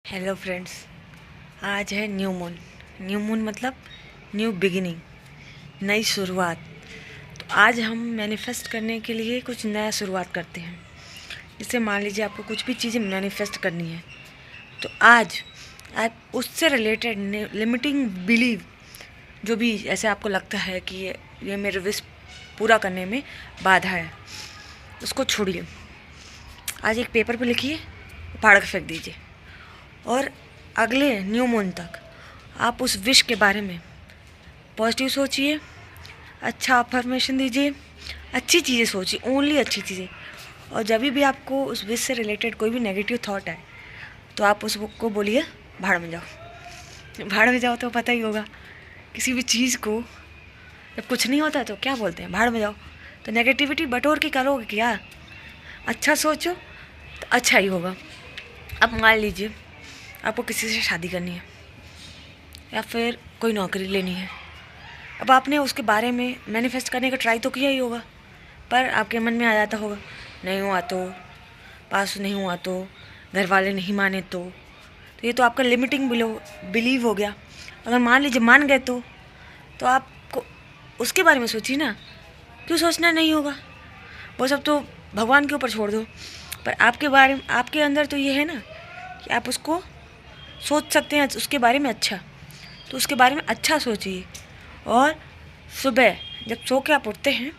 Hello friends, आज है new moon. New moon मतलब न्यू बिगिनिंग, नई शुरुआत। तो आज हम मैनिफेस्ट करने के लिए कुछ नया शुरुआत करते हैं। जैसे मान लीजिए आपको कुछ भी चीज़ें मैनिफेस्ट करनी है, तो आज आप उससे रिलेटेड लिमिटिंग बिलीव जो भी ऐसे आपको लगता है कि ये मेरे विश पूरा करने में बाधा है, उसको छोड़िए। आज एक पेपर पे लिखिए, फाड़ के फेंक दीजिए, और अगले न्यू मून तक आप उस विश के बारे में पॉजिटिव सोचिए, अच्छा अफर्मेशन दीजिए, अच्छी चीज़ें सोचिए, ओनली अच्छी चीज़ें। और जब भी आपको उस विश से रिलेटेड कोई भी नेगेटिव थॉट आए तो आप उसको बोलिए भाड़ में जाओ। भाड़ में जाओ तो पता ही होगा, किसी भी चीज़ को जब कुछ नहीं होता तो क्या बोलते हैं, भाड़ में जाओ। तो नेगेटिविटी बटोर के करोगे क्या? अच्छा सोचो तो अच्छा ही होगा। अब मान लीजिए आपको किसी से शादी करनी है या फिर कोई नौकरी लेनी है। अब आपने उसके बारे में मैनिफेस्ट करने का ट्राई तो किया ही होगा, पर आपके मन में आ जाता होगा नहीं हुआ तो, पास नहीं हुआ तो, घर वाले नहीं माने तो ये तो आपका लिमिटिंग बिलीव हो गया। अगर मान लीजिए मान गए तो आपको उसके बारे में सोचिए ना, क्यों सोचना नहीं होगा? वो सब तो भगवान के ऊपर छोड़ दो। पर आपके बारे में, आपके अंदर तो ये है ना कि आप उसको सोच सकते हैं उसके बारे में अच्छा। तो उसके बारे में अच्छा सोचिए, और सुबह जब सो के आप उठते हैं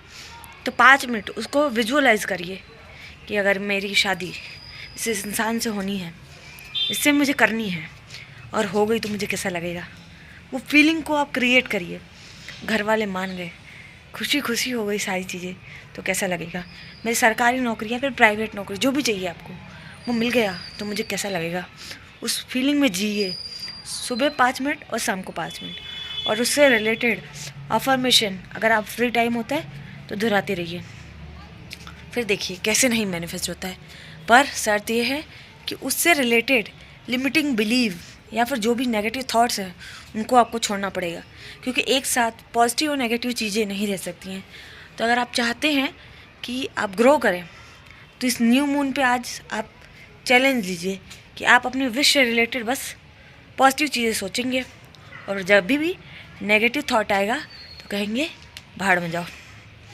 तो 5 मिनट उसको विजुअलाइज करिए कि अगर मेरी शादी इस इंसान से होनी है, इससे मुझे करनी है, और हो गई तो मुझे कैसा लगेगा। वो फीलिंग को आप क्रिएट करिए। घर वाले मान गए, खुशी खुशी हो गई सारी चीज़ें, तो कैसा लगेगा। मेरी सरकारी नौकरी या फिर प्राइवेट नौकरी जो भी चाहिए आपको, वो मिल गया तो मुझे कैसा लगेगा। उस फीलिंग में जिए, सुबह 5 मिनट और शाम को 5 मिनट। और उससे रिलेटेड अफर्मेशन अगर आप फ्री टाइम होता है तो दोहराते रहिए। फिर देखिए कैसे नहीं मैनिफेस्ट होता है। पर शर्त ये है कि उससे रिलेटेड लिमिटिंग बिलीव या फिर जो भी नेगेटिव थॉट्स हैं उनको आपको छोड़ना पड़ेगा, क्योंकि एक साथ पॉजिटिव और नेगेटिव चीज़ें नहीं रह सकती हैं। तो अगर आप चाहते हैं कि आप ग्रो करें तो इस न्यू मून पे आज आप चैलेंज लीजिए कि आप अपने विश से रिलेटेड बस पॉजिटिव चीज़ें सोचेंगे, और जब भी नेगेटिव थॉट आएगा तो कहेंगे भाड़ में जाओ।